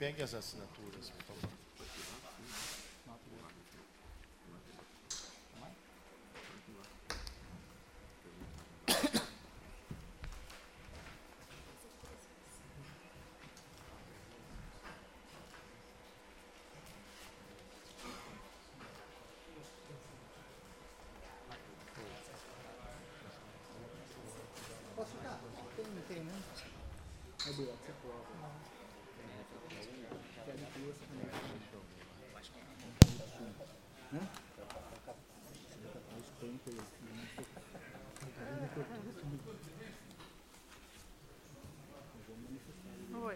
Pegue as assinaturas, por favor. Posso ficar? Tem, né? É boa, você pode. Oi.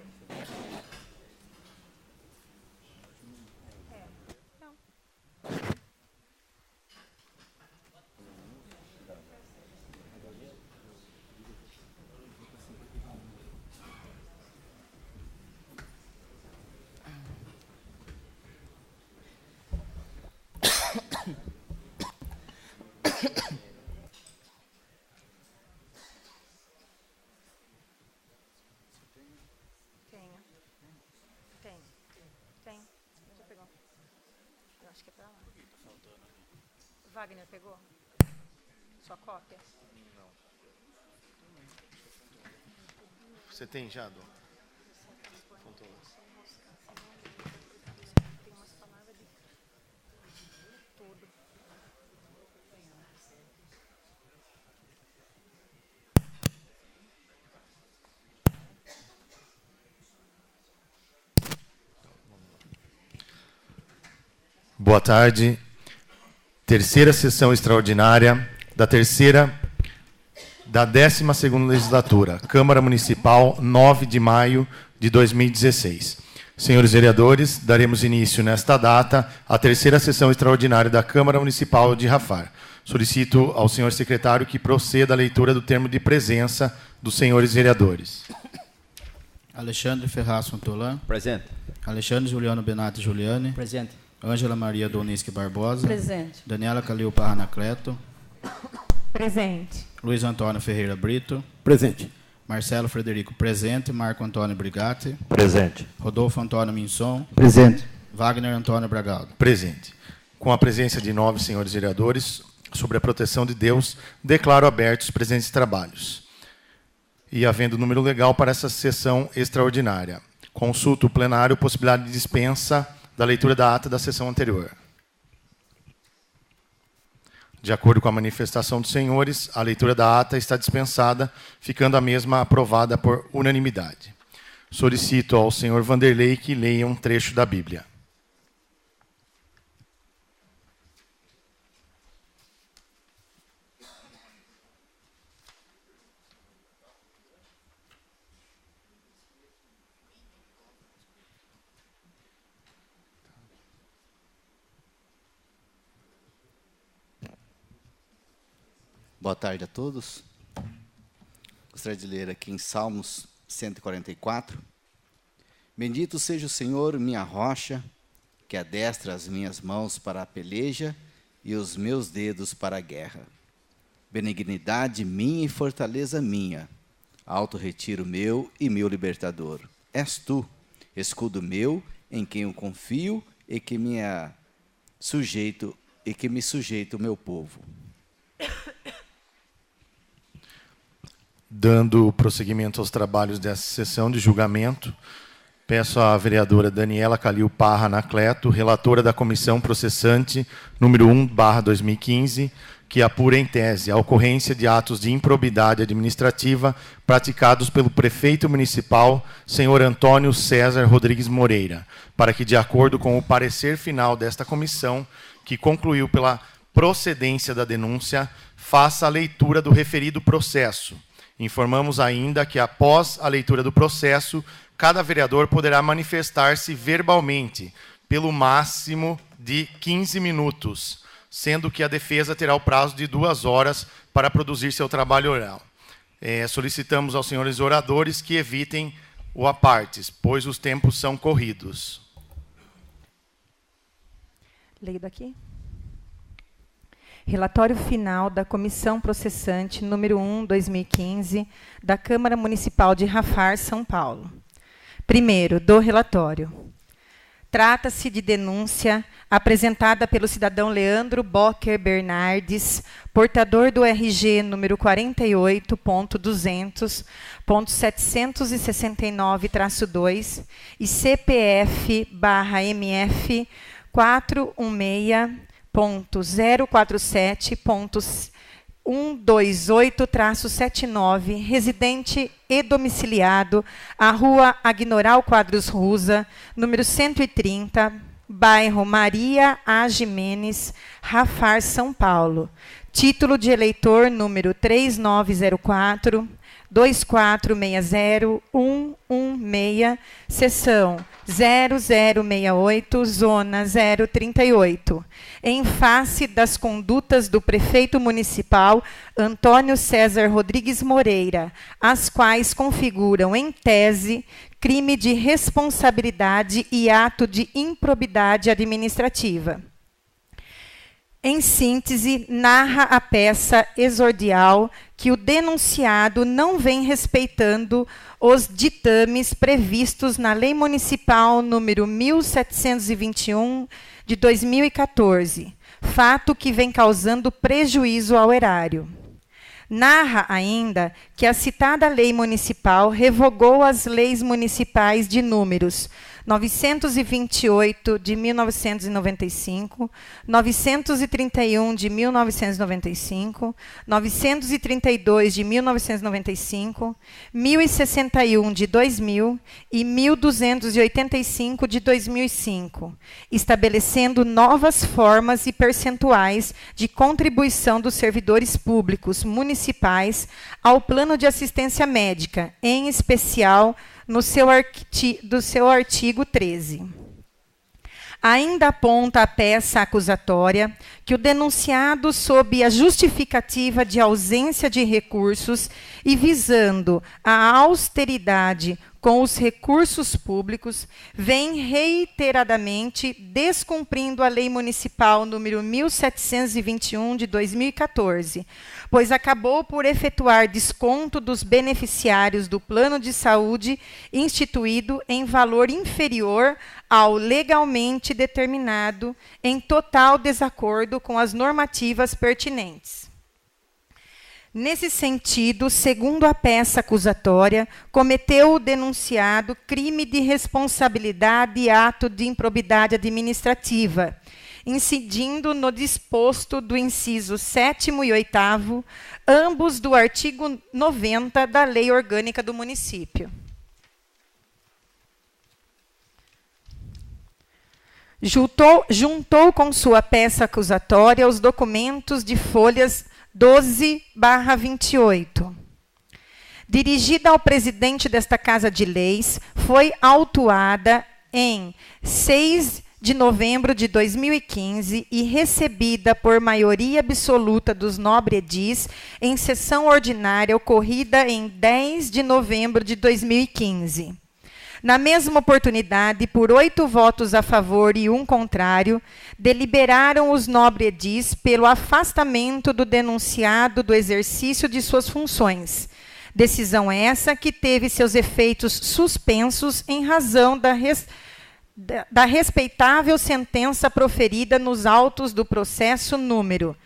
Tem. Já pegou. Eu acho que é pra lá. Wagner pegou? Sua cópia? Não. Você tem já, Dom? Tem umas palavras de tudo. Boa tarde. Terceira sessão extraordinária da 12ª legislatura, Câmara Municipal, 9 de maio de 2016. Senhores vereadores, daremos início nesta data à terceira sessão extraordinária da Câmara Municipal de Rafar. Solicito ao senhor secretário que proceda à leitura do termo de presença dos senhores vereadores. Alexandre Ferraz Fontolan. Presente. Alexandre Juliano Benatti Giuliani. Presente. Ângela Maria Doniski Barbosa. Presente. Daniela Calil Parra Anacleto. Presente. Luiz Antônio Ferreira Brito. Presente. Marcelo Frederico presente. Marco Antônio Brigatti. Presente. Rodolfo Antônio Minson. Presente. Wagner Antônio Bragaldo. Presente. Com a presença de 9 senhores vereadores, sobre a proteção de Deus, declaro abertos os presentes trabalhos. E havendo número legal para essa sessão extraordinária. Consulto o plenário possibilidade de dispensa da leitura da ata da sessão anterior. De acordo com a manifestação dos senhores, a leitura da ata está dispensada, ficando a mesma aprovada por unanimidade. Solicito ao senhor Vanderlei que leia um trecho da Bíblia. Boa tarde a todos. Gostaria de ler aqui em Salmos 144. Bendito seja o Senhor, minha rocha, que adestra as minhas mãos para a peleja e os meus dedos para a guerra. Benignidade minha e fortaleza minha, alto retiro meu e meu libertador. És tu, escudo meu, em quem eu confio e que me sujeito o meu povo. Dando prosseguimento aos trabalhos dessa sessão de julgamento, peço à vereadora Daniela Calil Parra Anacleto, relatora da comissão processante número 1/2015, que apura em tese a ocorrência de atos de improbidade administrativa praticados pelo prefeito municipal, senhor Antônio César Rodrigues Moreira, para que, de acordo com o parecer final desta comissão, que concluiu pela procedência da denúncia, faça a leitura do referido processo. Informamos ainda que, após a leitura do processo, cada vereador poderá manifestar-se verbalmente, pelo máximo de 15 minutos, sendo que a defesa terá o prazo de 2 horas para produzir seu trabalho oral. Solicitamos aos senhores oradores que evitem o apartes, pois os tempos são corridos. Leio daqui. Relatório final da Comissão Processante número 1/2015 da Câmara Municipal de Rafar, São Paulo. Primeiro, do relatório. Trata-se de denúncia apresentada pelo cidadão Leandro Bocker Bernardes, portador do RG número 48.200.769-2 e CPF/MF 416.047.128-79, residente e domiciliado à Rua Agnoral Quadros Rusa, número 130, bairro Maria A. Jimenez, Rafar, São Paulo. Título de eleitor número 3904 2460116, seção 0068, zona 038, em face das condutas do prefeito municipal Antônio César Rodrigues Moreira, as quais configuram, em tese, crime de responsabilidade e ato de improbidade administrativa. Em síntese, narra a peça exordial que o denunciado não vem respeitando os ditames previstos na Lei Municipal número 1721 de 2014, fato que vem causando prejuízo ao erário. Narra ainda que a citada lei municipal revogou as leis municipais de números 928 de 1995, 931 de 1995, 932 de 1995, 1061 de 2000 e 1285 de 2005, estabelecendo novas formas e percentuais de contribuição dos servidores públicos municipais ao plano de assistência médica, em especial do seu artigo 13. Ainda aponta a peça acusatória que o denunciado, sob a justificativa de ausência de recursos e visando a austeridade com os recursos públicos, vem reiteradamente descumprindo a Lei Municipal número 1721 de 2014, pois acabou por efetuar desconto dos beneficiários do plano de saúde instituído em valor inferior ao legalmente determinado, em total desacordo com as normativas pertinentes. Nesse sentido, segundo a peça acusatória, cometeu o denunciado crime de responsabilidade e ato de improbidade administrativa, incidindo no disposto do inciso 7º e 8º, ambos do artigo 90 da Lei Orgânica do Município. Juntou com sua peça acusatória os documentos de folhas 12/28. Dirigida ao presidente desta Casa de Leis, foi autuada em 6 de novembro de 2015 e recebida por maioria absoluta dos nobres-edis em sessão ordinária ocorrida em 10 de novembro de 2015. Na mesma oportunidade, por 8 votos a favor e 1 contrário, deliberaram os nobres-edis pelo afastamento do denunciado do exercício de suas funções. Decisão essa que teve seus efeitos suspensos em razão da respeitável sentença proferida nos autos do processo número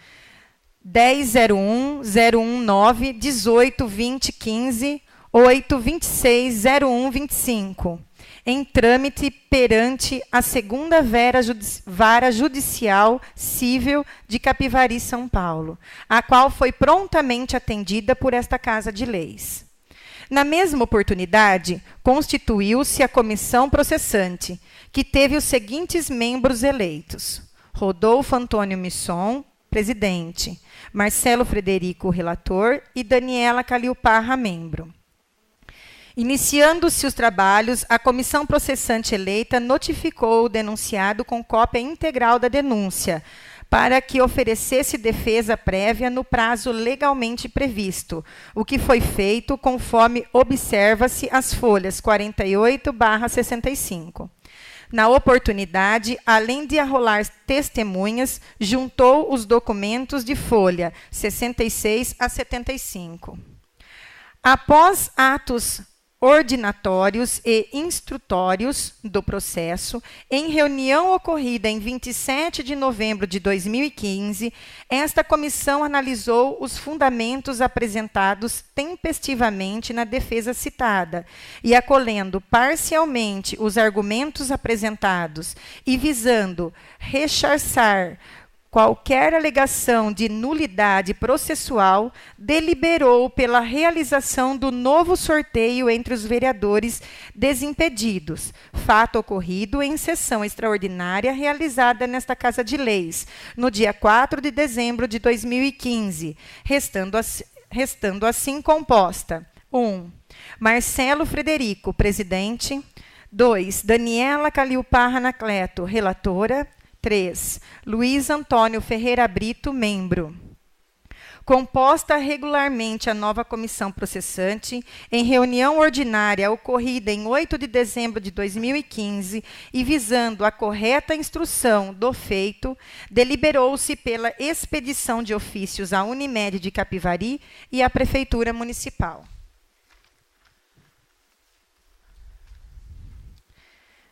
10.01019/18/2015, 8.26.01.25, em trâmite perante a 2ª Vara Judicial Cível de Capivari, São Paulo, a qual foi prontamente atendida por esta Casa de Leis. Na mesma oportunidade, constituiu-se a comissão processante, que teve os seguintes membros eleitos: Rodolfo Antônio Misson, presidente; Marcelo Frederico, relator; e Daniela Calil Parra, membro. Iniciando-se os trabalhos, a comissão processante eleita notificou o denunciado com cópia integral da denúncia, para que oferecesse defesa prévia no prazo legalmente previsto, o que foi feito conforme observa-se as folhas 48/65. Na oportunidade, além de arrolar testemunhas, juntou os documentos de folha 66 a 75. Após atos ordinatórios e instrutórios do processo, em reunião ocorrida em 27 de novembro de 2015, esta comissão analisou os fundamentos apresentados tempestivamente na defesa citada e, acolhendo parcialmente os argumentos apresentados e visando rechaçar qualquer alegação de nulidade processual, deliberou pela realização do novo sorteio entre os vereadores desimpedidos, fato ocorrido em sessão extraordinária realizada nesta Casa de Leis, no dia 4 de dezembro de 2015, restando assim composta: 1. Marcelo Frederico, presidente. 2. Daniela Calil Parra Anacleto, relatora. 3. Luiz Antônio Ferreira Brito, membro. Composta regularmente a nova comissão processante, em reunião ordinária ocorrida em 8 de dezembro de 2015 e visando a correta instrução do feito, deliberou-se pela expedição de ofícios à Unimed de Capivari e à Prefeitura Municipal.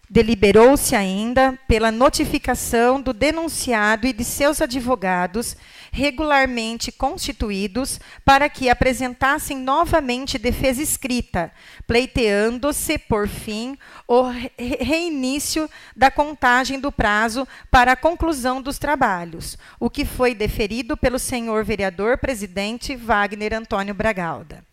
Deliberou-se ainda pela notificação do denunciado e de seus advogados, regularmente constituídos, para que apresentassem novamente defesa escrita, pleiteando-se, por fim, o reinício da contagem do prazo para a conclusão dos trabalhos, o que foi deferido pelo senhor vereador presidente Wagner Antônio Bragalda.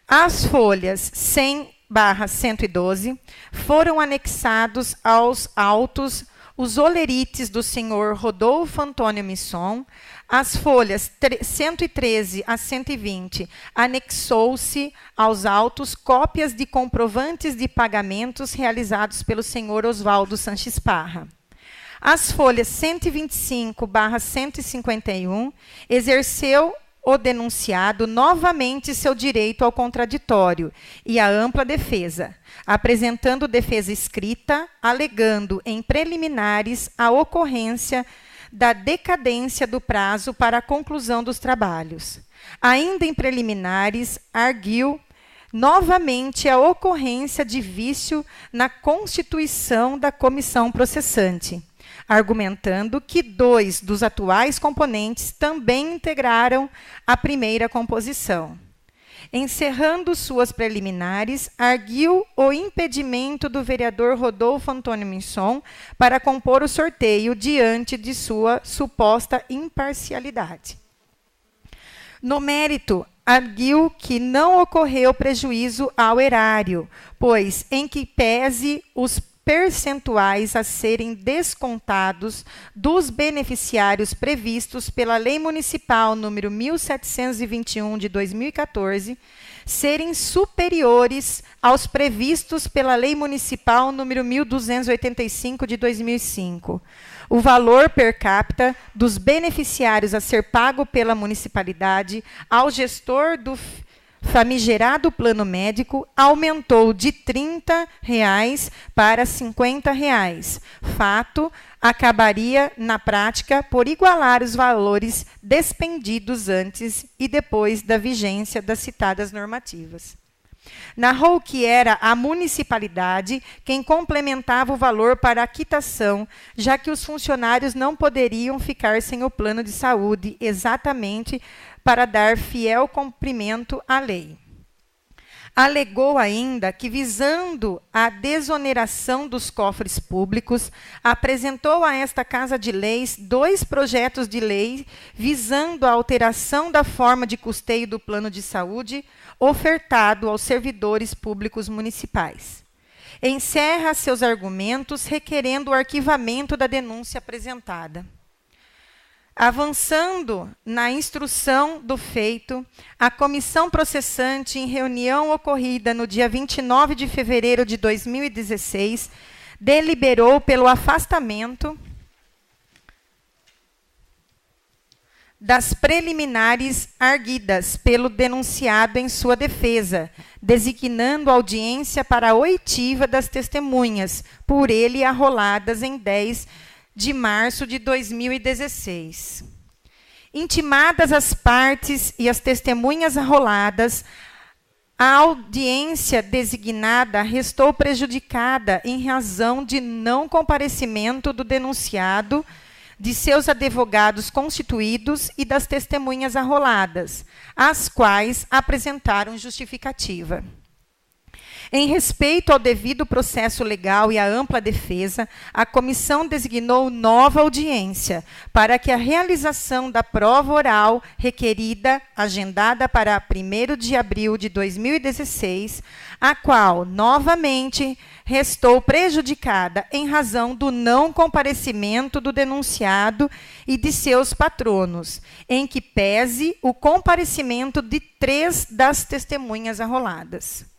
As folhas 100/112 foram anexados aos autos os olerites do senhor Rodolfo Antônio Misson. As folhas 113 a 120 anexou-se aos autos cópias de comprovantes de pagamentos realizados pelo senhor Oswaldo Sanches Parra. As folhas 125/151 exerceu o denunciado novamente seu direito ao contraditório e à ampla defesa, apresentando defesa escrita, alegando em preliminares a ocorrência da decadência do prazo para a conclusão dos trabalhos. Ainda em preliminares, arguiu novamente a ocorrência de vício na constituição da comissão processante, argumentando que 2 dos atuais componentes também integraram a primeira composição. Encerrando suas preliminares, arguiu o impedimento do vereador Rodolfo Antônio Misson para compor o sorteio diante de sua suposta imparcialidade. No mérito, arguiu que não ocorreu prejuízo ao erário, pois, em que pese os percentuais a serem descontados dos beneficiários previstos pela Lei Municipal número 1721 de 2014, serem superiores aos previstos pela Lei Municipal número 1285 de 2005. O valor per capita dos beneficiários a ser pago pela municipalidade ao gestor do famigerado plano médico aumentou de R$ 30 para R$ 50. Fato acabaria, na prática, por igualar os valores despendidos antes e depois da vigência das citadas normativas. Narrou que era a municipalidade quem complementava o valor para a quitação, já que os funcionários não poderiam ficar sem o plano de saúde, exatamente para dar fiel cumprimento à lei. Alegou ainda que, visando a desoneração dos cofres públicos, apresentou a esta Casa de Leis 2 projetos de lei visando a alteração da forma de custeio do plano de saúde ofertado aos servidores públicos municipais. Encerra seus argumentos requerendo o arquivamento da denúncia apresentada. Avançando na instrução do feito, a comissão processante, em reunião ocorrida no dia 29 de fevereiro de 2016, deliberou pelo afastamento das preliminares arguidas pelo denunciado em sua defesa, designando audiência para a oitiva das testemunhas, por ele arroladas em 10 de março de 2016. Intimadas as partes e as testemunhas arroladas A audiência designada restou prejudicada em razão de não comparecimento do denunciado, de seus advogados constituídos e das testemunhas arroladas, as quais apresentaram justificativa. Em respeito ao devido processo legal e à ampla defesa, a comissão designou nova audiência para que a realização da prova oral requerida, agendada para 1º de abril de 2016, a qual, novamente, restou prejudicada em razão do não comparecimento do denunciado e de seus patronos, em que pese o comparecimento de 3 das testemunhas arroladas.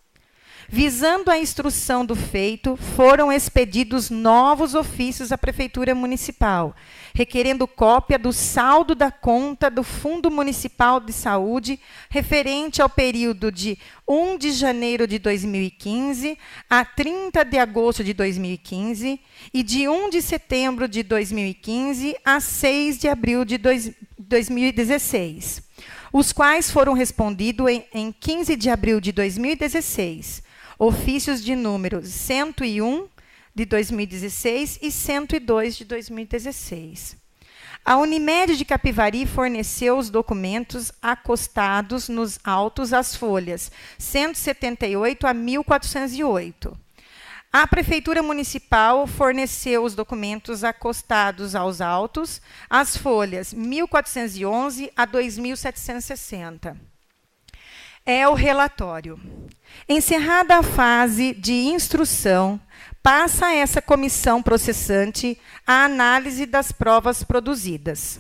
Visando a instrução do feito, foram expedidos novos ofícios à Prefeitura Municipal, requerendo cópia do saldo da conta do Fundo Municipal de Saúde, referente ao período de 1 de janeiro de 2015 a 30 de agosto de 2015 e de 1 de setembro de 2015 a 6 de abril de 2016, os quais foram respondidos em 15 de abril de 2016, ofícios de número 101 de 2016 e 102 de 2016. A Unimed de Capivari forneceu os documentos acostados nos autos às folhas 178 a 1408. A Prefeitura Municipal forneceu os documentos acostados aos autos às folhas 1411 a 2760. É o relatório. Encerrada a fase de instrução, passa a essa comissão processante a análise das provas produzidas.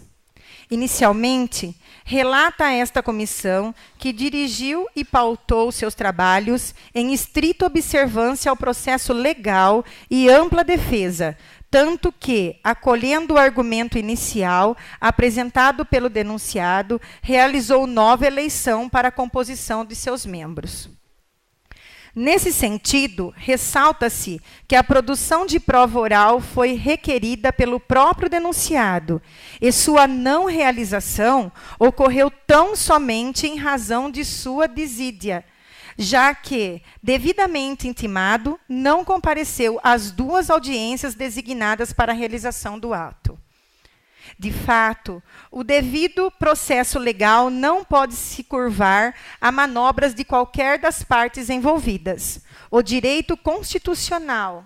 Inicialmente, relata esta comissão que dirigiu e pautou seus trabalhos em estrita observância ao processo legal e ampla defesa, tanto que, acolhendo o argumento inicial apresentado pelo denunciado, realizou nova eleição para a composição de seus membros. Nesse sentido, ressalta-se que a produção de prova oral foi requerida pelo próprio denunciado e sua não realização ocorreu tão somente em razão de sua desídia, já que, devidamente intimado, não compareceu às 2 audiências designadas para a realização do ato. De fato, o devido processo legal não pode se curvar a manobras de qualquer das partes envolvidas. O direito constitucional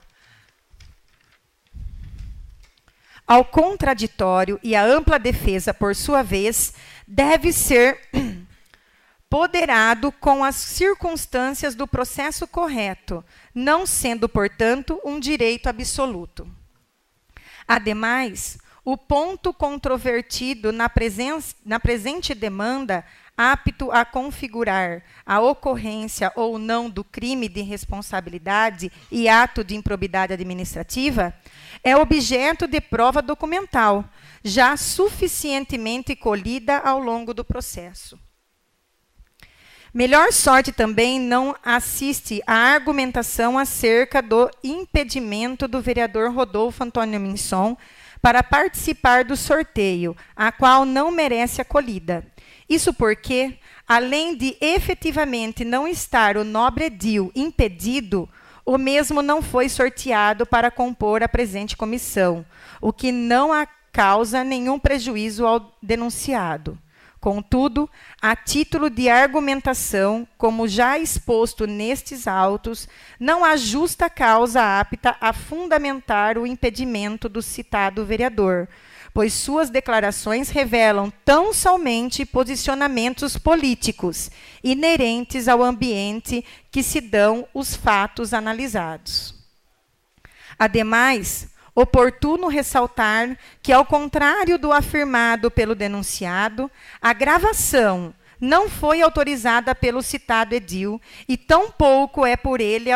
ao contraditório e a ampla defesa, por sua vez, deve ser ponderado com as circunstâncias do processo correto, não sendo, portanto, um direito absoluto. Ademais, o ponto controvertido na presente demanda, apto a configurar a ocorrência ou não do crime de responsabilidade e ato de improbidade administrativa, é objeto de prova documental, já suficientemente colhida ao longo do processo. Melhor sorte também não assiste à argumentação acerca do impedimento do vereador Rodolfo Antônio Minson para participar do sorteio, a qual não merece acolhida. Isso porque, além de efetivamente não estar o nobre edil impedido, o mesmo não foi sorteado para compor a presente comissão, o que não causa nenhum prejuízo ao denunciado. Contudo, a título de argumentação, como já exposto nestes autos, não há justa causa apta a fundamentar o impedimento do citado vereador, pois suas declarações revelam tão somente posicionamentos políticos, inerentes ao ambiente que se dão os fatos analisados. Ademais, oportuno ressaltar que, ao contrário do afirmado pelo denunciado, a gravação não foi autorizada pelo citado edil e tampouco é por ele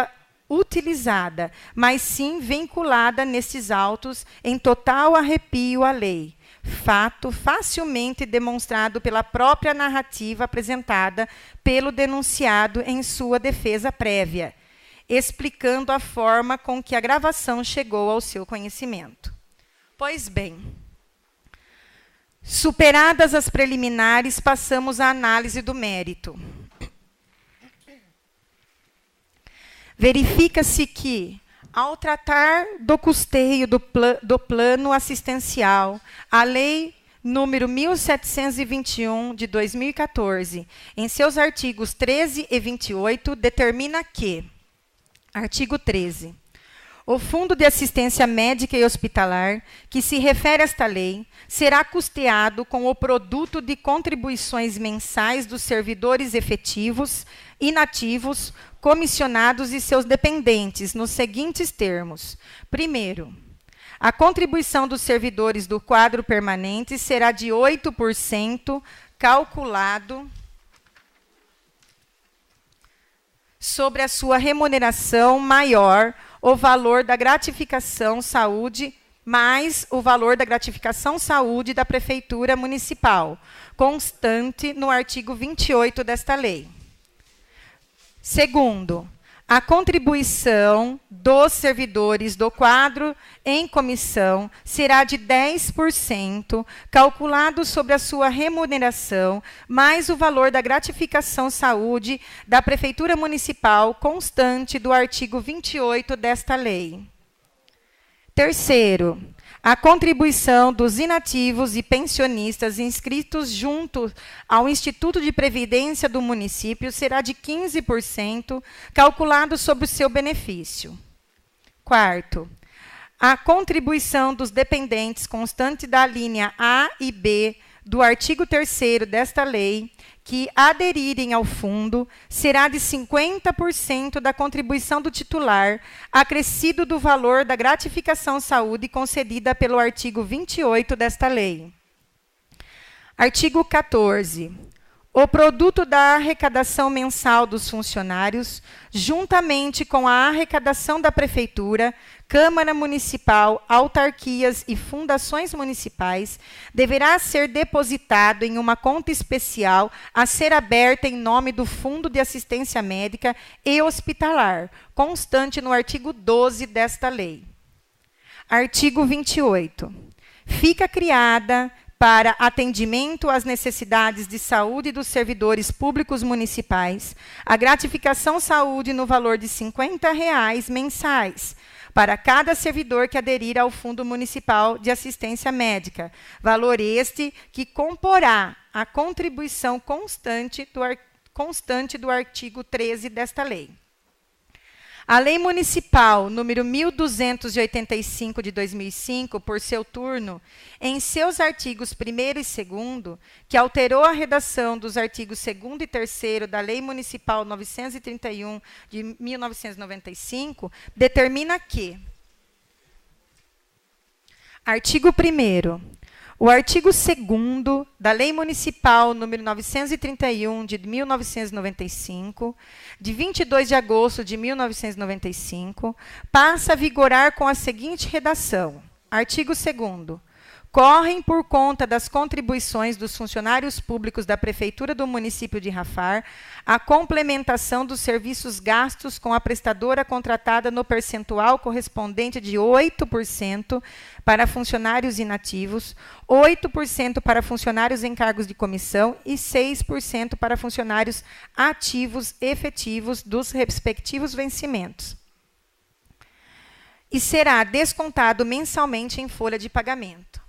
utilizada, mas sim vinculada nestes autos em total arrepio à lei, fato facilmente demonstrado pela própria narrativa apresentada pelo denunciado em sua defesa prévia, explicando a forma com que a gravação chegou ao seu conhecimento. Pois bem, superadas as preliminares, passamos à análise do mérito. verifica-se que, ao tratar do custeio do plano assistencial, a Lei número 1721, de 2014, em seus artigos 13 e 28, determina que, artigo 13, o Fundo de Assistência Médica e Hospitalar, que se refere a esta lei, será custeado com o produto de contribuições mensais dos servidores efetivos, inativos, comissionados e seus dependentes, nos seguintes termos. Primeiro, a contribuição dos servidores do quadro permanente será de 8%, calculado sobre a sua remuneração maior o valor da gratificação saúde mais o valor da gratificação saúde da Prefeitura Municipal, constante no artigo 28 desta lei. Segundo, a contribuição dos servidores do quadro em comissão será de 10%, calculado sobre a sua remuneração, mais o valor da gratificação saúde da Prefeitura Municipal, constante do artigo 28 desta lei. Terceiro, a contribuição dos inativos e pensionistas inscritos junto ao Instituto de Previdência do município será de 15%, calculado sobre o seu benefício. Quarto, a contribuição dos dependentes constante da linha A e B do artigo 3º desta lei, que aderirem ao fundo, será de 50% da contribuição do titular, acrescido do valor da gratificação saúde concedida pelo artigo 28 desta lei. Artigo 14. O produto da arrecadação mensal dos funcionários, juntamente com a arrecadação da Prefeitura, Câmara Municipal, autarquias e fundações municipais, deverá ser depositado em uma conta especial a ser aberta em nome do Fundo de Assistência Médica e Hospitalar, constante no artigo 12 desta lei. Artigo 28. Fica criada, para atendimento às necessidades de saúde dos servidores públicos municipais, a gratificação saúde no valor de R$ 50 mensais, para cada servidor que aderir ao Fundo Municipal de Assistência Médica, valor este que comporá a contribuição constante do artigo 13 desta lei. A Lei Municipal número 1285 de 2005, por seu turno, em seus artigos 1º e 2º, que alterou a redação dos artigos 2º e 3º da Lei Municipal 931 de 1995, determina que: artigo 1º, o artigo 2º da Lei Municipal número 931 de 1995, de 22 de agosto de 1995, passa a vigorar com a seguinte redação. Artigo 2º. Correm por conta das contribuições dos funcionários públicos da Prefeitura do município de Rafar a complementação dos serviços gastos com a prestadora contratada no percentual correspondente de 8% para funcionários inativos, 8% para funcionários em cargos de comissão e 6% para funcionários ativos efetivos dos respectivos vencimentos. E será descontado mensalmente em folha de pagamento.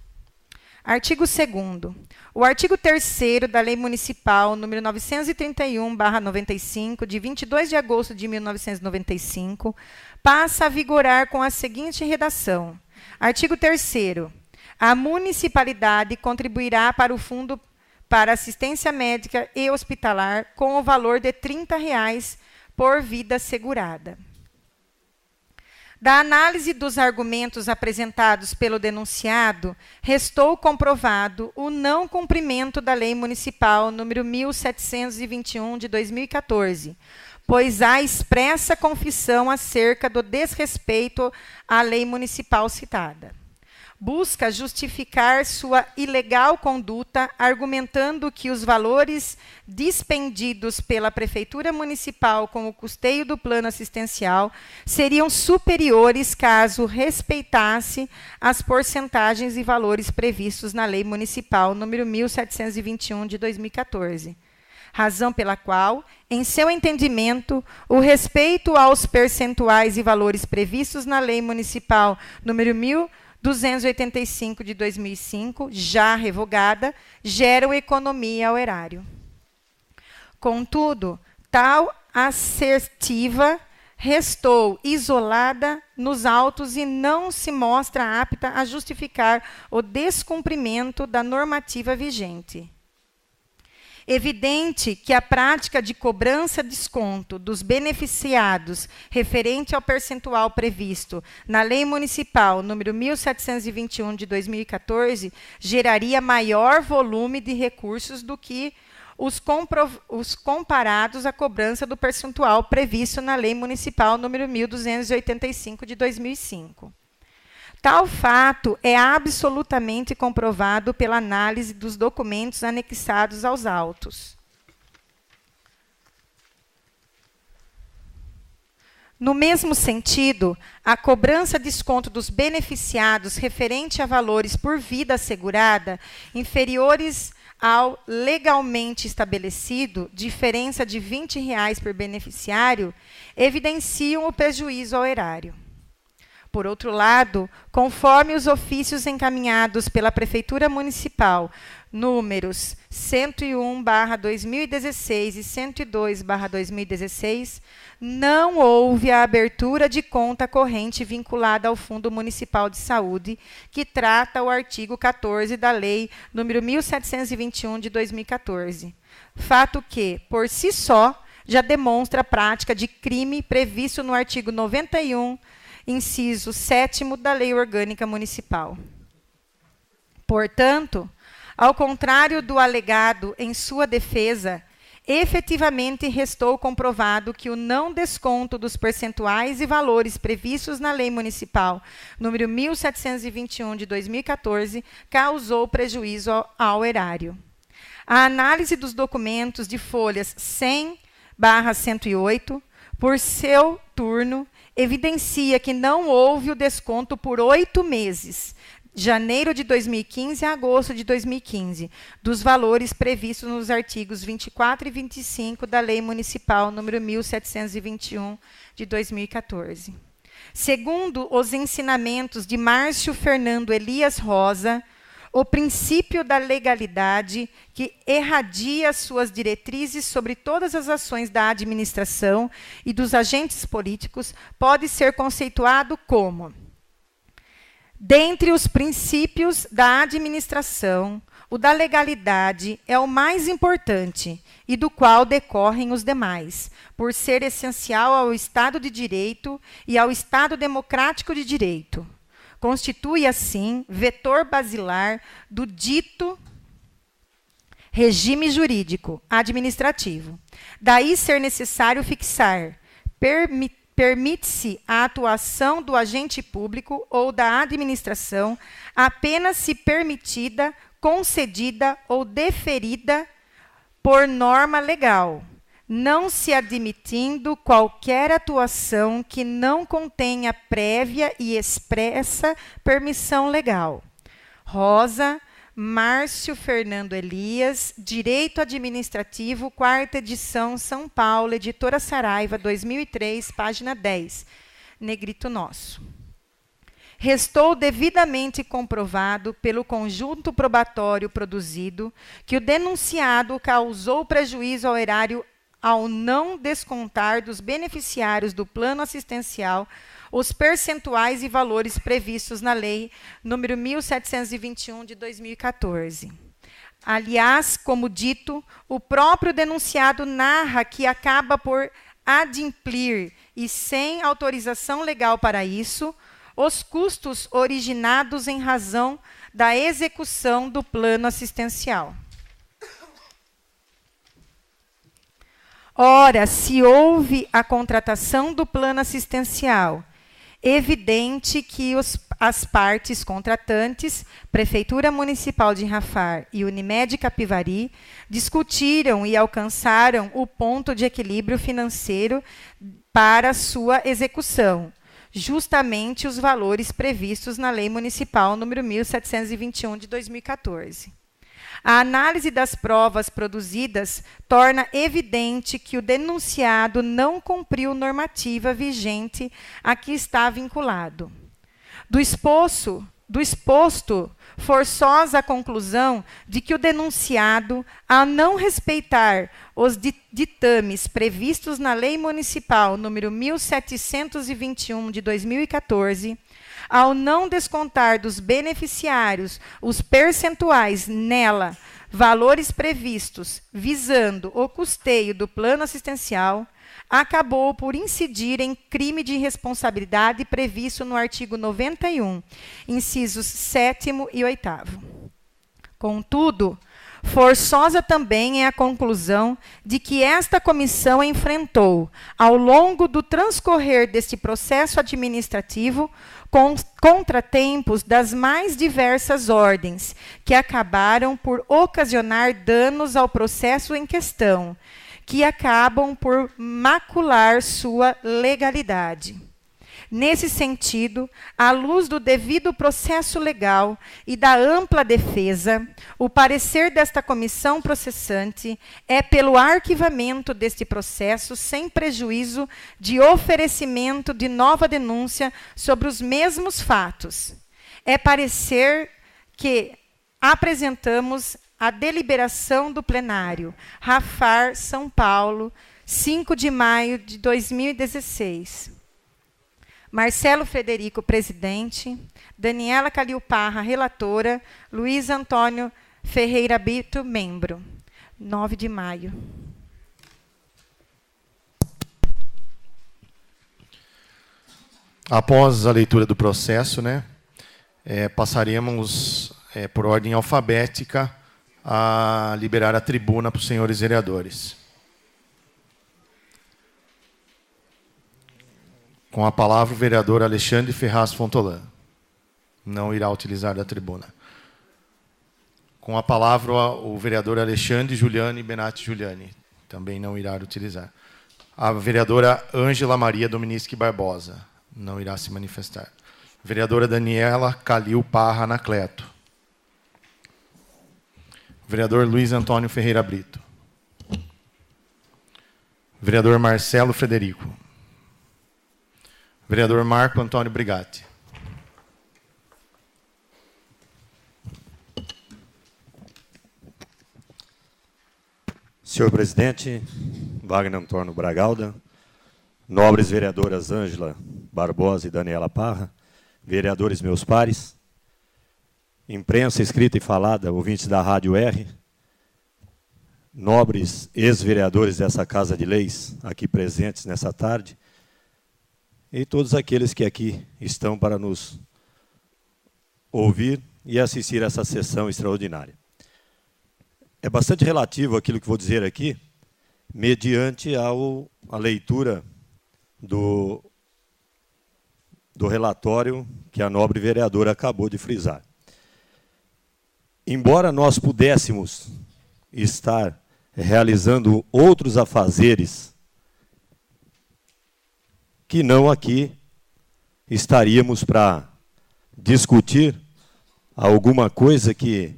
Artigo 2º. O artigo 3º da Lei Municipal número 931/95, de 22 de agosto de 1995, passa a vigorar com a seguinte redação. Artigo 3º. A municipalidade contribuirá para o Fundo para Assistência Médica e Hospitalar com o valor de R$ 30 por vida segurada. Da análise dos argumentos apresentados pelo denunciado, restou comprovado o não cumprimento da Lei Municipal número 1721 de 2014, pois há expressa confissão acerca do desrespeito à lei municipal citada. Busca justificar sua ilegal conduta, argumentando que os valores dispendidos pela Prefeitura Municipal com o custeio do plano assistencial seriam superiores caso respeitasse as porcentagens e valores previstos na Lei Municipal número 1721 de 2014. razão pela qual, em seu entendimento, o respeito aos percentuais e valores previstos na Lei Municipal número 1285 de 2005, já revogada, geram economia ao erário. Contudo, tal assertiva restou isolada nos autos e não se mostra apta a justificar o descumprimento da normativa vigente. Evidente que a prática de cobrança-desconto dos beneficiados referente ao percentual previsto na Lei Municipal número 1721 de 2014 geraria maior volume de recursos do que os comparados à cobrança do percentual previsto na Lei Municipal número 1285 de 2005. Tal fato é absolutamente comprovado pela análise dos documentos anexados aos autos. No mesmo sentido, a cobrança-desconto dos beneficiados referente a valores por vida assegurada inferiores ao legalmente estabelecido, diferença de R$ 20 por beneficiário, evidenciam o prejuízo ao erário. Por outro lado, conforme os ofícios encaminhados pela Prefeitura Municipal, números 101/2016 e 102/2016, não houve a abertura de conta corrente vinculada ao Fundo Municipal de Saúde, que trata o artigo 14 da Lei número 1721 de 2014. Fato que, por si só, já demonstra a prática de crime previsto no artigo 91, inciso 7º da Lei Orgânica Municipal. Portanto, ao contrário do alegado em sua defesa, efetivamente restou comprovado que o não desconto dos percentuais e valores previstos na Lei Municipal número 1721 de 2014 causou prejuízo ao erário. A análise dos documentos de folhas 100/108, por seu turno, evidencia que não houve o desconto por 8 meses, janeiro de 2015 a agosto de 2015, dos valores previstos nos artigos 24 e 25 da Lei Municipal número 1721 de 2014. Segundo os ensinamentos de Márcio Fernando Elias Rosa, o princípio da legalidade, que irradia suas diretrizes sobre todas as ações da administração e dos agentes políticos, pode ser conceituado como: dentre os princípios da administração, o da legalidade é o mais importante e do qual decorrem os demais, por ser essencial ao Estado de Direito e ao Estado democrático de direito. Constitui, assim, vetor basilar do dito regime jurídico administrativo. Daí ser necessário fixar, permite-se a atuação do agente público ou da administração apenas se permitida, concedida ou deferida por norma legal, não se admitindo qualquer atuação que não contenha prévia e expressa permissão legal. Rosa, Márcio Fernando Elias, Direito Administrativo, 4ª edição, São Paulo, Editora Saraiva, 2003, página 10, negrito nosso. Restou devidamente comprovado pelo conjunto probatório produzido que o denunciado causou prejuízo ao erário ao não descontar dos beneficiários do plano assistencial os percentuais e valores previstos na Lei número 1721 de 2014. Aliás, como dito, o próprio denunciado narra que acaba por adimplir, e sem autorização legal para isso, os custos originados em razão da execução do plano assistencial. Ora, se houve a contratação do plano assistencial, evidente que as partes contratantes, Prefeitura Municipal de Rafar e Unimed Capivari, discutiram e alcançaram o ponto de equilíbrio financeiro para sua execução, justamente os valores previstos na Lei Municipal número 1721 de 2014. A análise das provas produzidas torna evidente que o denunciado não cumpriu normativa vigente a que está vinculado. Do exposto, forçosa a conclusão de que o denunciado, ao não respeitar os ditames previstos na Lei Municipal número 1721 de 2014, ao não descontar dos beneficiários os percentuais nela, valores previstos visando o custeio do plano assistencial, acabou por incidir em crime de responsabilidade previsto no artigo 91, incisos 7º e 8º. Contudo, forçosa também é a conclusão de que esta comissão enfrentou, ao longo do transcorrer deste processo administrativo, contratempos das mais diversas ordens, que acabaram por ocasionar danos ao processo em questão, que acabam por macular sua legalidade. Nesse sentido, à luz do devido processo legal e da ampla defesa, o parecer desta comissão processante é pelo arquivamento deste processo sem prejuízo de oferecimento de nova denúncia sobre os mesmos fatos. É parecer que apresentamos a deliberação do plenário, Rafar, São Paulo, 5 de maio de 2016. Marcelo Frederico, presidente. Daniela Calil Parra, relatora. Luiz Antônio Ferreira Brito, membro. 9 de maio. Após a leitura do processo, passaremos, por ordem alfabética, a liberar a tribuna para os senhores vereadores. Com a palavra, o vereador Alexandre Ferraz Fontolan. Não irá utilizar da tribuna. Com a palavra, o vereador Alexandre Giuliani Benatti Giuliani. Também não irá utilizar. A vereadora Ângela Maria Dominiski Barbosa. Não irá se manifestar. Vereadora Daniela Calil Parra Anacleto. Vereador Luiz Antônio Ferreira Brito. Vereador Marcelo Frederico. Vereador Marco Antônio Brigatti. Senhor presidente, Wagner Antônio Bragalda, nobres vereadoras Ângela Barbosa e Daniela Parra, vereadores meus pares, imprensa escrita e falada, ouvintes da Rádio R, nobres ex-vereadores dessa Casa de Leis, aqui presentes nessa tarde, e todos aqueles que aqui estão para nos ouvir e assistir a essa sessão extraordinária. É bastante relativo aquilo que vou dizer aqui, mediante a leitura do relatório que a nobre vereadora acabou de frisar. Embora nós pudéssemos estar realizando outros afazeres, que não aqui estaríamos para discutir alguma coisa que,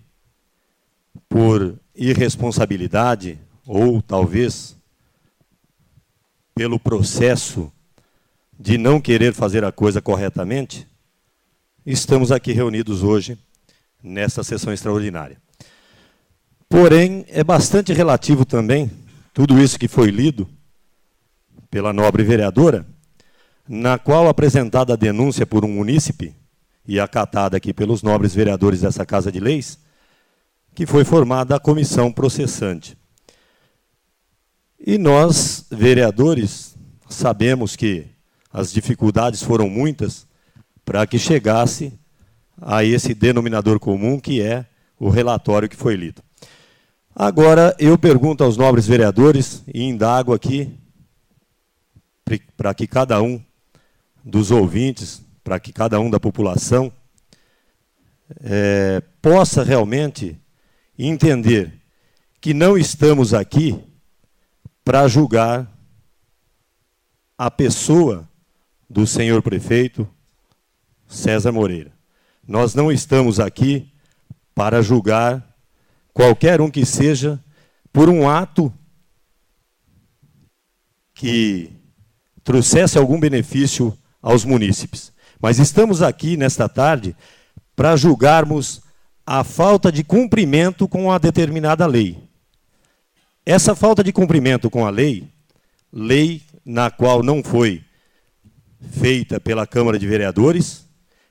por irresponsabilidade, ou talvez pelo processo de não querer fazer a coisa corretamente, estamos aqui reunidos hoje, nesta sessão extraordinária. Porém, é bastante relativo também, tudo isso que foi lido pela nobre vereadora, na qual apresentada a denúncia por um munícipe, e acatada aqui pelos nobres vereadores dessa Casa de Leis, que foi formada a comissão processante. E nós, vereadores, sabemos que as dificuldades foram muitas para que chegasse a esse denominador comum, que é o relatório que foi lido. Agora, eu pergunto aos nobres vereadores, e indago aqui, para que cada um dos ouvintes, para que cada um da população possa realmente entender que não estamos aqui para julgar a pessoa do senhor prefeito César Moreira. Nós não estamos aqui para julgar qualquer um que seja, por um ato que trouxesse algum benefício aos munícipes. Mas estamos aqui, nesta tarde, para julgarmos a falta de cumprimento com a determinada lei. Essa falta de cumprimento com a lei na qual não foi feita pela Câmara de Vereadores,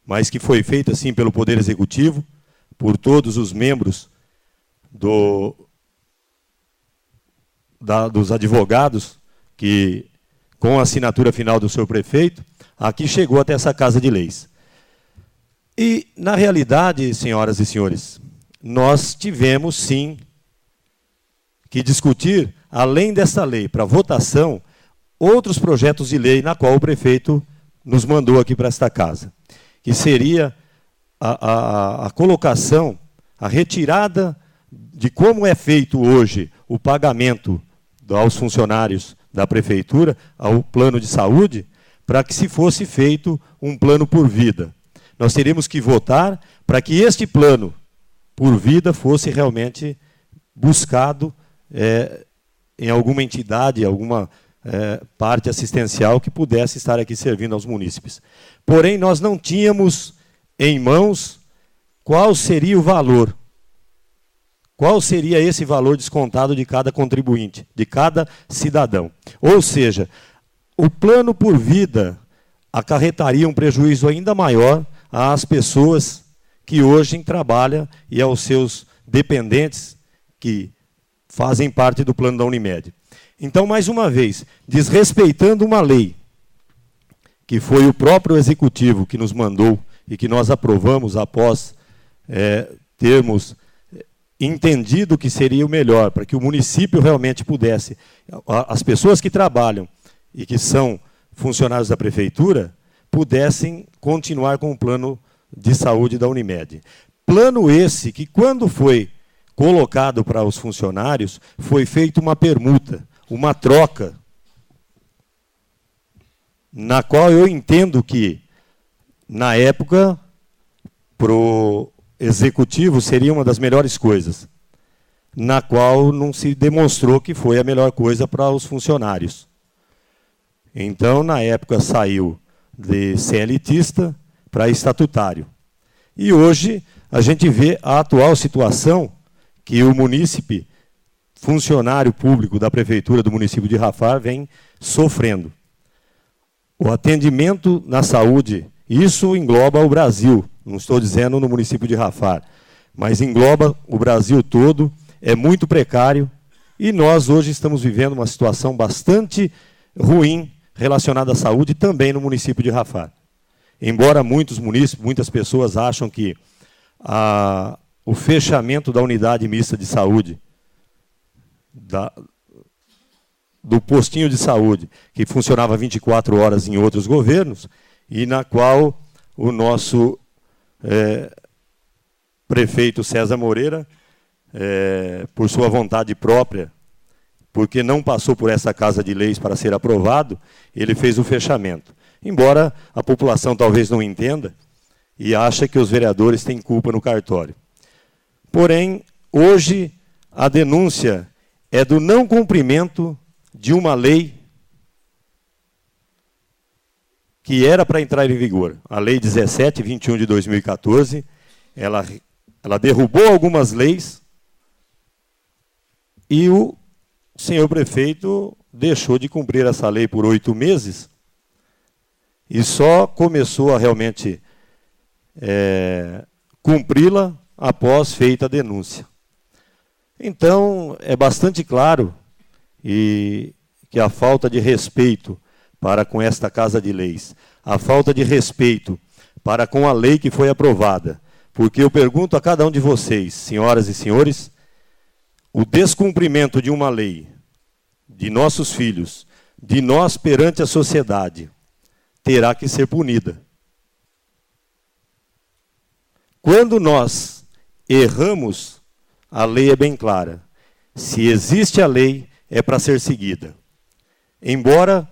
mas que foi feita, sim, pelo Poder Executivo, por todos os membros dos advogados, que, com a assinatura final do seu prefeito, aqui chegou até essa Casa de Leis. E, na realidade, senhoras e senhores, nós tivemos, sim, que discutir, além dessa lei, para votação, outros projetos de lei na qual o prefeito nos mandou aqui para esta casa, que seria a colocação, a retirada de como é feito hoje o pagamento aos funcionários da prefeitura, ao plano de saúde, para que se fosse feito um plano por vida. Nós teríamos que votar para que este plano por vida fosse realmente buscado em alguma entidade, alguma parte assistencial que pudesse estar aqui servindo aos munícipes. Porém, nós não tínhamos em mãos qual seria o valor. Qual seria esse valor descontado de cada contribuinte, de cada cidadão? Ou seja, o plano por vida acarretaria um prejuízo ainda maior às pessoas que hoje trabalham e aos seus dependentes que fazem parte do plano da Unimed. Então, mais uma vez, desrespeitando uma lei que foi o próprio Executivo que nos mandou e que nós aprovamos após termos entendido que seria o melhor, para que o município realmente pudesse, as pessoas que trabalham e que são funcionários da prefeitura, pudessem continuar com o plano de saúde da Unimed. Plano esse que, quando foi colocado para os funcionários, foi feita uma permuta, uma troca, na qual eu entendo que, na época, para o Executivo seria uma das melhores coisas, na qual não se demonstrou que foi a melhor coisa para os funcionários. Então, na época, saiu de CLTista para estatutário. E hoje a gente vê a atual situação que o munícipe, funcionário público da prefeitura do município de Rafar, vem sofrendo. O atendimento na saúde, isso engloba o Brasil, não estou dizendo no município de Rafar, mas engloba o Brasil todo, é muito precário, e nós hoje estamos vivendo uma situação bastante ruim relacionada à saúde também no município de Rafar. Embora muitos munícipes, muitas pessoas acham que o fechamento da unidade mista de saúde, do postinho de saúde, que funcionava 24 horas em outros governos, e na qual o nosso prefeito César Moreira, por sua vontade própria, porque não passou por essa Casa de Leis para ser aprovado, ele fez o fechamento. Embora a população talvez não entenda e acha que os vereadores têm culpa no cartório. Porém, hoje, a denúncia é do não cumprimento de uma lei que era para entrar em vigor. A Lei 1721 de 2014, ela derrubou algumas leis e o senhor prefeito deixou de cumprir essa lei por 8 meses e só começou a realmente cumpri-la após feita a denúncia. Então, é bastante claro que a falta de respeito para com esta Casa de Leis, a falta de respeito para com a lei que foi aprovada, porque eu pergunto a cada um de vocês, senhoras e senhores, o descumprimento de uma lei, de nossos filhos, de nós perante a sociedade, terá que ser punida. Quando nós erramos, a lei é bem clara. Se existe a lei, é para ser seguida. Embora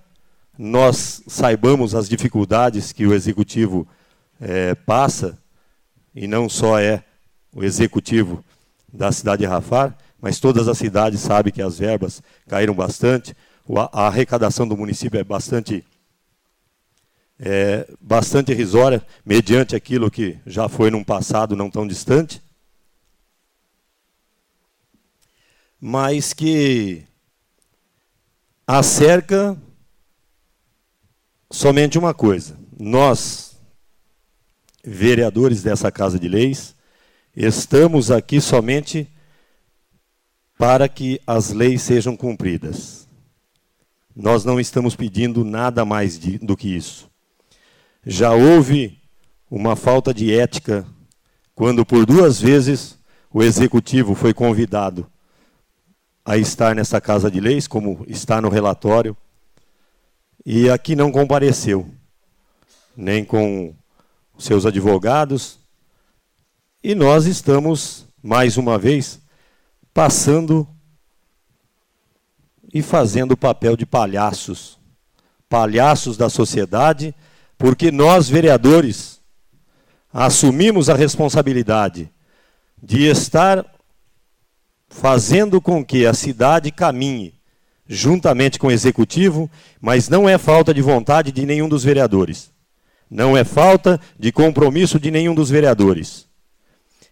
nós saibamos as dificuldades que o Executivo passa, e não só o Executivo da cidade de Rafar, mas todas as cidades sabem que as verbas caíram bastante, a arrecadação do município é bastante irrisória, mediante aquilo que já foi num passado não tão distante, mas que acerca somente uma coisa: nós, vereadores dessa Casa de Leis, estamos aqui somente para que as leis sejam cumpridas. Nós não estamos pedindo nada mais do que isso. Já houve uma falta de ética quando, por 2 vezes, o Executivo foi convidado a estar nessa Casa de Leis, como está no relatório, e aqui não compareceu, nem com seus advogados, e nós estamos, mais uma vez, passando e fazendo o papel de palhaços da sociedade, porque nós, vereadores, assumimos a responsabilidade de estar fazendo com que a cidade caminhe juntamente com o Executivo, mas não é falta de vontade de nenhum dos vereadores. Não é falta de compromisso de nenhum dos vereadores.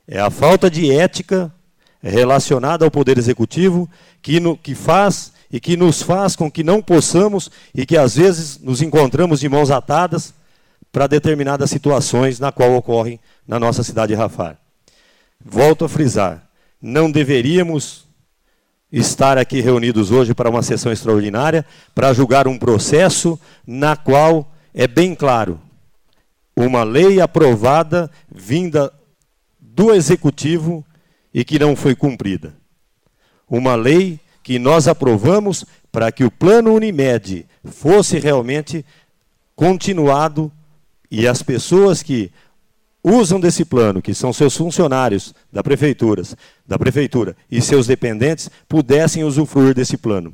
É a falta de ética relacionada ao Poder Executivo que faz e que nos faz com que não possamos e que às vezes nos encontramos de mãos atadas para determinadas situações na qual ocorrem na nossa cidade de Rafar. Volto a frisar, não deveríamos estar aqui reunidos hoje para uma sessão extraordinária para julgar um processo na qual é bem claro, uma lei aprovada vinda do Executivo e que não foi cumprida. Uma lei que nós aprovamos para que o plano Unimed fosse realmente continuado e as pessoas que usam desse plano, que são seus funcionários da prefeitura e seus dependentes, pudessem usufruir desse plano.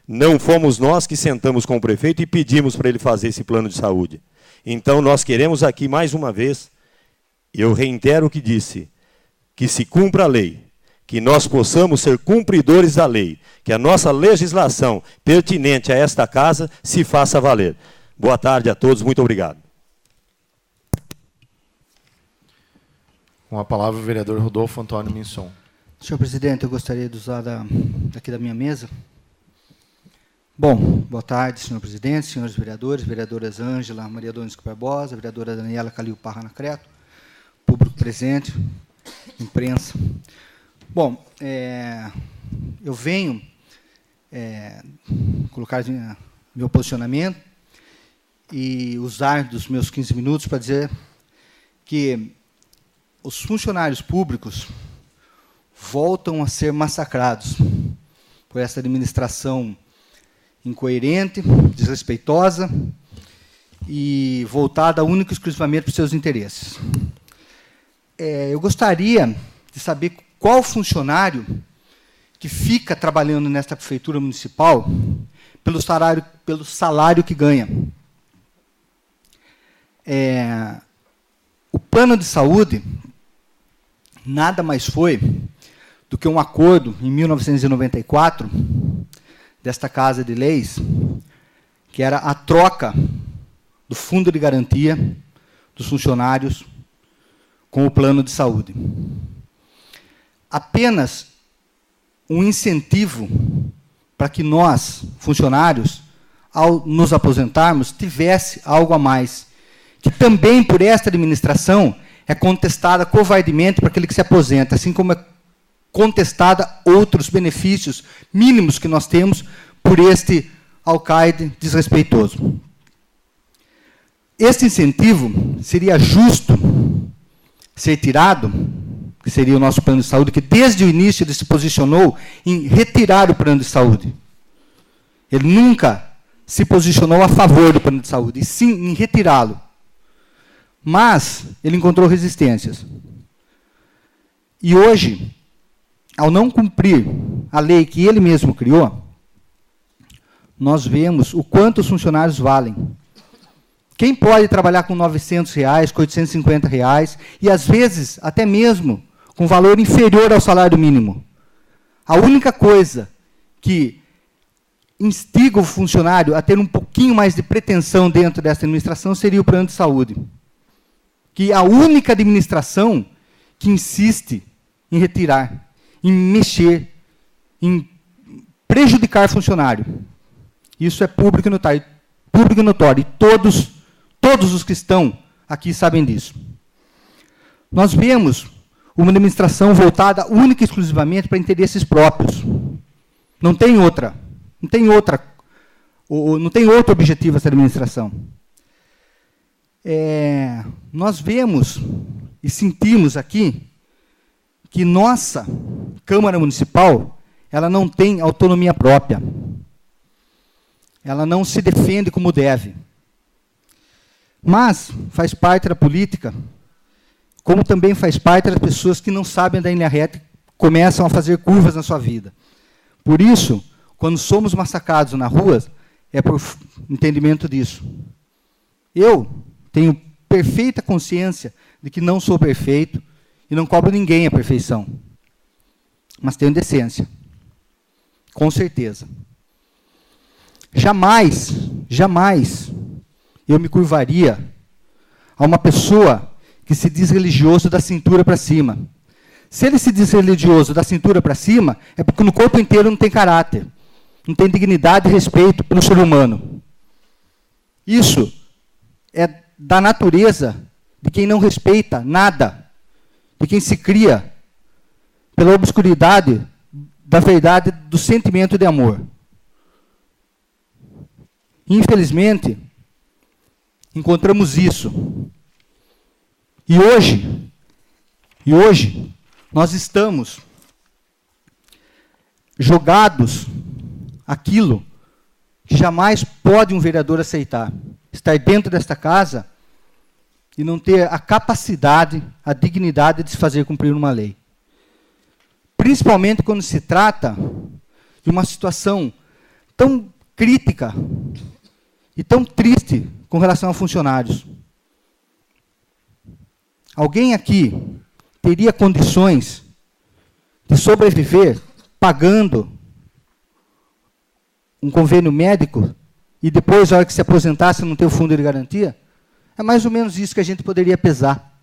Não fomos nós que sentamos com o prefeito e pedimos para ele fazer esse plano de saúde. Então nós queremos aqui mais uma vez, e eu reitero o que disse, que se cumpra a lei, que nós possamos ser cumpridores da lei, que a nossa legislação pertinente a esta casa se faça valer. Boa tarde a todos, muito obrigado. Com a palavra o vereador Rodolfo Antônio Minson. Senhor presidente, eu gostaria de usar daqui da minha mesa. Bom, boa tarde, senhor presidente, senhores vereadores, vereadoras Ângela Maria Donisco Barbosa, vereadora Daniela Calil Parra Anacleto, público presente, imprensa. Bom, eu venho colocar meu posicionamento e usar dos meus 15 minutos para dizer que os funcionários públicos voltam a ser massacrados por essa administração incoerente, desrespeitosa e voltada única e exclusivamente para os seus interesses. Eu gostaria de saber qual funcionário que fica trabalhando nesta prefeitura municipal pelo salário que ganha. O plano de saúde nada mais foi do que um acordo, em 1994, desta Casa de Leis, que era a troca do fundo de garantia dos funcionários com o plano de saúde. Apenas um incentivo para que nós, funcionários, ao nos aposentarmos, tivesse algo a mais, que também, por esta administração, é contestada covardemente para aquele que se aposenta, assim como é contestada outros benefícios mínimos que nós temos por este alcaide desrespeitoso. Este incentivo seria justo ser tirado, que seria o nosso plano de saúde, que desde o início ele se posicionou em retirar o plano de saúde. Ele nunca se posicionou a favor do plano de saúde, e sim em retirá-lo. Mas ele encontrou resistências. E hoje, ao não cumprir a lei que ele mesmo criou, nós vemos o quanto os funcionários valem. Quem pode trabalhar com R$900, com R$850, e às vezes até mesmo com valor inferior ao salário mínimo. A única coisa que instiga o funcionário a ter um pouquinho mais de pretensão dentro dessa administração seria o plano de saúde. Que é a única administração que insiste em retirar, em mexer, em prejudicar funcionário. Isso é público e notório. E todos os que estão aqui sabem disso. Nós vemos uma administração voltada única e exclusivamente para interesses próprios. Não tem outra. Não tem outro objetivo essa administração. Nós vemos e sentimos aqui que nossa Câmara Municipal ela não tem autonomia própria. Ela não se defende como deve. Mas faz parte da política, como também faz parte das pessoas que não sabem da linha reta e começam a fazer curvas na sua vida. Por isso, quando somos massacrados na rua, é por entendimento disso. Eu tenho perfeita consciência de que não sou perfeito e não cobro ninguém a perfeição. Mas tenho decência. Com certeza. Jamais eu me curvaria a uma pessoa que se diz religioso da cintura para cima. Se ele se diz religioso da cintura para cima, é porque no corpo inteiro não tem caráter, não tem dignidade e respeito pelo ser humano. Isso é da natureza de quem não respeita nada, de quem se cria pela obscuridade da verdade do sentimento de amor. Infelizmente, encontramos isso. E hoje, nós estamos jogados aquilo que jamais pode um vereador aceitar. Estar dentro desta casa e não ter a capacidade, a dignidade de se fazer cumprir uma lei. Principalmente quando se trata de uma situação tão crítica e tão triste com relação a funcionários. Alguém aqui teria condições de sobreviver pagando um convênio médico e depois, na hora que se aposentasse, não ter o fundo de garantia? É mais ou menos isso que a gente poderia pesar.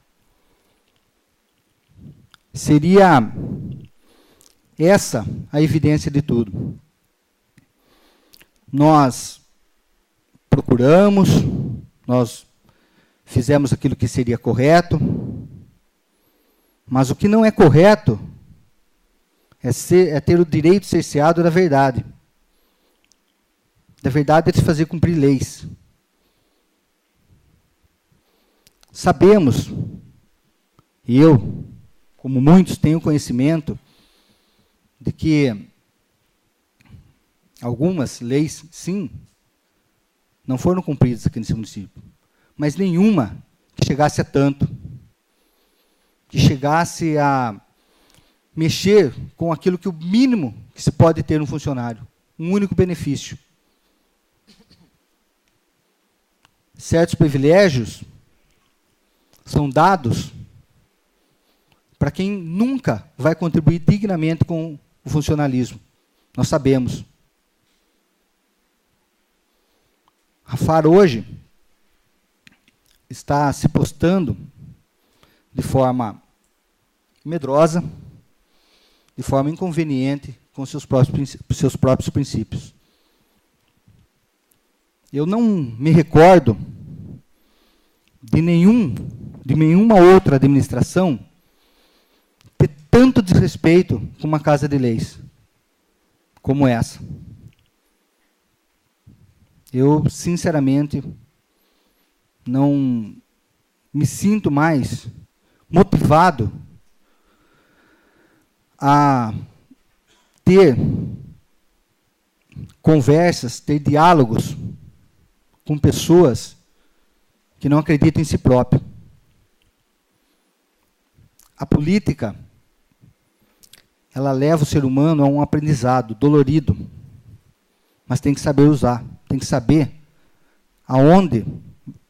Seria essa a evidência de tudo. Nós procuramos, nós fizemos aquilo que seria correto, mas o que não é correto é ter o direito cerceado da verdade. Da verdade é de se fazer cumprir leis. Sabemos, e eu, como muitos, tenho conhecimento de que algumas leis, sim, não foram cumpridas aqui nesse município, mas nenhuma que chegasse a tanto, que chegasse a mexer com aquilo que o mínimo que se pode ter no funcionário, um único benefício. Certos privilégios são dados para quem nunca vai contribuir dignamente com o funcionalismo. Nós sabemos. A FAR hoje está se postando de forma medrosa, de forma inconveniente com seus próprios princípios. Eu não me recordo de nenhuma outra administração ter tanto desrespeito com uma casa de leis como essa. Eu, sinceramente, não me sinto mais motivado a ter conversas, ter diálogos com pessoas que não acreditam em si próprio. A política, ela leva o ser humano a um aprendizado dolorido, mas tem que saber usar, tem que saber aonde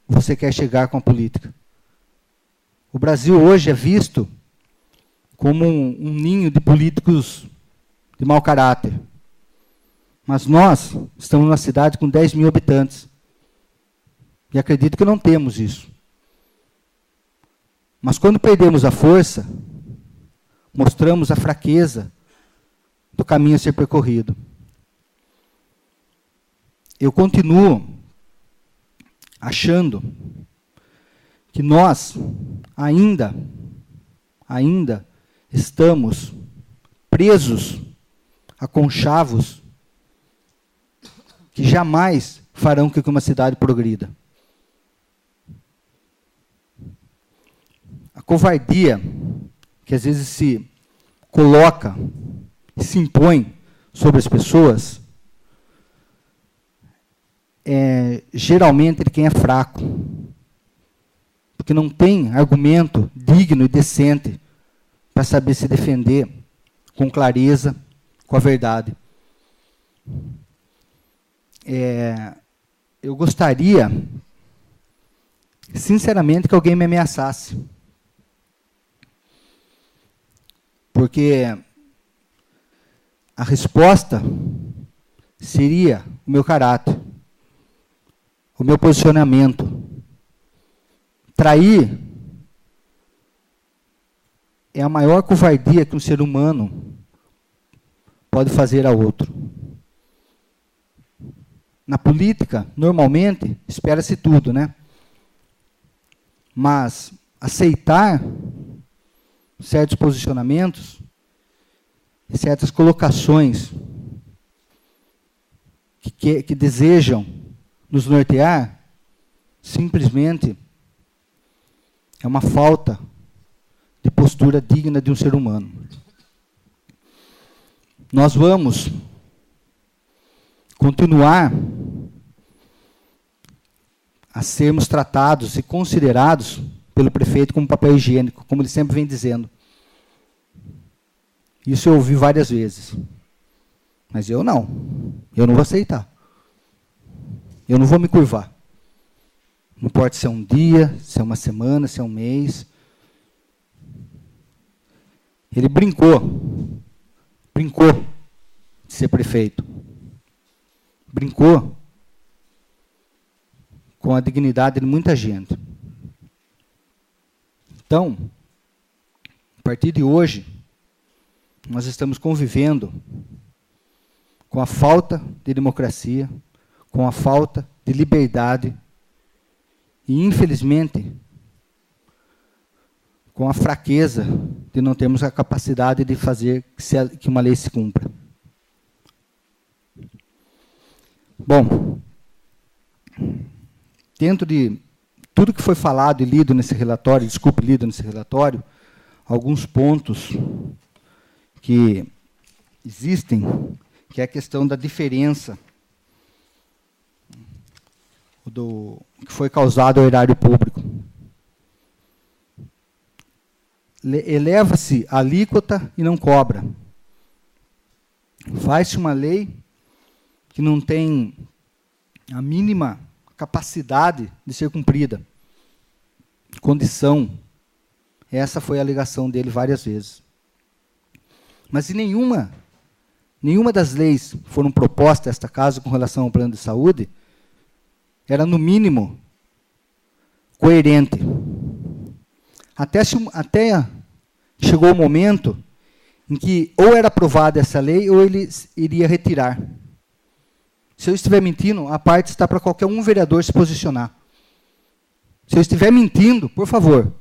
você quer chegar com a política. O Brasil hoje é visto como um ninho de políticos de mau caráter. Mas nós estamos numa cidade com 10 mil habitantes. E acredito que não temos isso. Mas quando perdemos a força, mostramos a fraqueza do caminho a ser percorrido. Eu continuo achando que nós ainda estamos presos a conchavos que jamais farão com que uma cidade progrida. A covardia que às vezes se coloca, se impõe sobre as pessoas, é geralmente de quem é fraco, porque não tem argumento digno e decente para saber se defender com clareza, com a verdade. Eu gostaria, sinceramente, que alguém me ameaçasse. Porque a resposta seria o meu caráter, o meu posicionamento. Trair é a maior covardia que um ser humano pode fazer a outro. Na política, normalmente, espera-se tudo, né? Mas aceitar certos posicionamentos e certas colocações que desejam nos nortear, simplesmente é uma falta de postura digna de um ser humano. Nós vamos continuar a sermos tratados e considerados pelo prefeito como papel higiênico, como ele sempre vem dizendo. Isso eu ouvi várias vezes. Mas eu não vou aceitar. Eu não vou me curvar. Não importa se é um dia, se é uma semana, se é um mês. Ele brincou de ser prefeito. Brincou com a dignidade de muita gente. Então, a partir de hoje, nós estamos convivendo com a falta de democracia, com a falta de liberdade e, infelizmente, com a fraqueza de não termos a capacidade de fazer que uma lei se cumpra. Bom, dentro de tudo que foi falado e lido nesse relatório, alguns pontos que existem, que é a questão da diferença do que foi causado ao erário público. Eleva-se a alíquota e não cobra. Faz-se uma lei que não tem a mínima capacidade de ser cumprida. Condição. Essa foi a alegação dele várias vezes. Mas em nenhuma das leis que foram propostas a esta casa com relação ao plano de saúde era, no mínimo, coerente. Até chegou o momento em que ou era aprovada essa lei ou ele iria retirar. Se eu estiver mentindo, a parte está para qualquer um vereador se posicionar. Se eu estiver mentindo, por favor.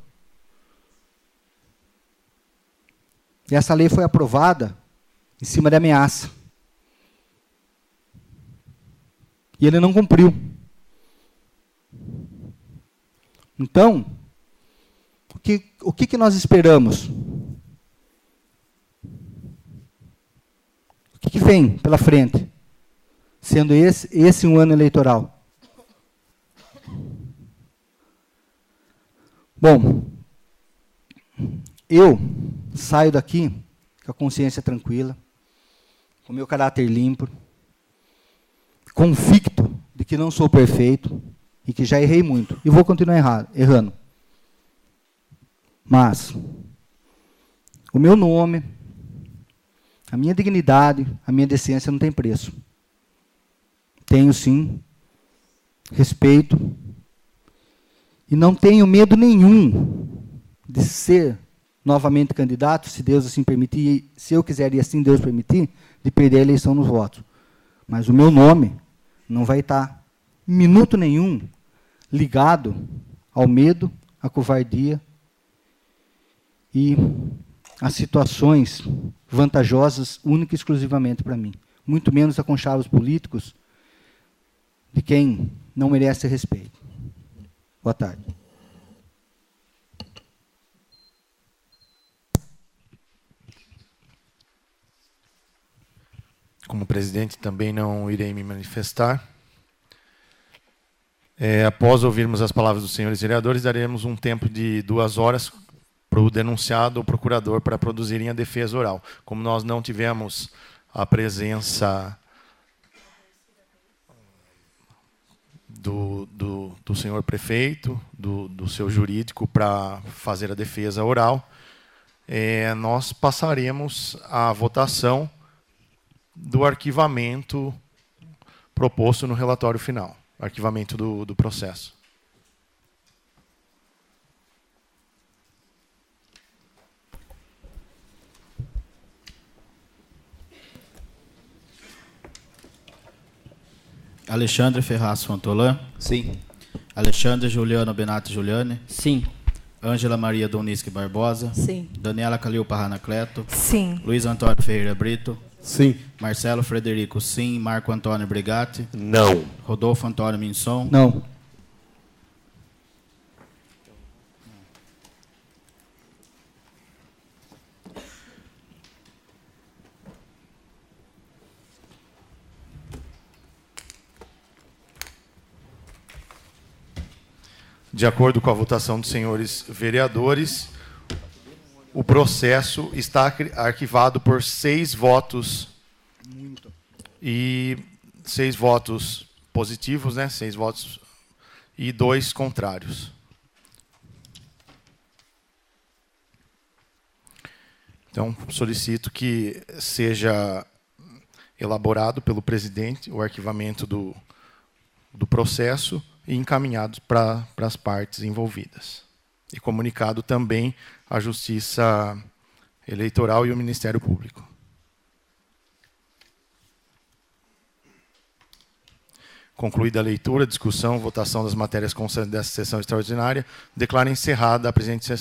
E essa lei foi aprovada em cima de ameaça. E ele não cumpriu. Então, o que nós esperamos? O que vem pela frente? Sendo esse um ano eleitoral. Bom, eu saio daqui com a consciência tranquila, com o meu caráter limpo, convicto de que não sou perfeito e que já errei muito. E vou continuar errando. Mas o meu nome, a minha dignidade, a minha decência não tem preço. Tenho, sim, respeito e não tenho medo nenhum de ser novamente candidato, se Deus assim permitir, se eu quiser e assim Deus permitir, de perder a eleição nos votos. Mas o meu nome não vai estar, em minuto nenhum, ligado ao medo, à covardia e às situações vantajosas, única e exclusivamente para mim. Muito menos a conchavos políticos de quem não merece respeito. Boa tarde. Como presidente, também não irei me manifestar. Após ouvirmos as palavras dos senhores vereadores, daremos um tempo de 2 horas para o denunciado ou procurador para produzirem a defesa oral. Como nós não tivemos a presença do senhor prefeito, do seu jurídico, para fazer a defesa oral, nós passaremos à votação do arquivamento proposto no relatório final, arquivamento do processo. Alexandre Ferraz Fontolan. Sim. Alexandre Juliano Benato Giuliani. Sim. Ângela Maria Doniski Barbosa. Sim. Daniela Calil Parranacleto. Sim. Luiz Antônio Ferreira Brito. Sim. Marcelo Frederico, sim. Marco Antônio Brigatti. Não. Rodolfo Antônio Minson. Não. De acordo com a votação dos senhores vereadores, o processo está arquivado por 6 votos e 6 votos positivos, né? 6 votos e 2 contrários. Então, solicito que seja elaborado pelo presidente o arquivamento do processo e encaminhados para as partes envolvidas. E comunicado também à Justiça Eleitoral e ao Ministério Público. Concluída a leitura, discussão, votação das matérias constantes dessa sessão extraordinária, declaro encerrada a presente sessão.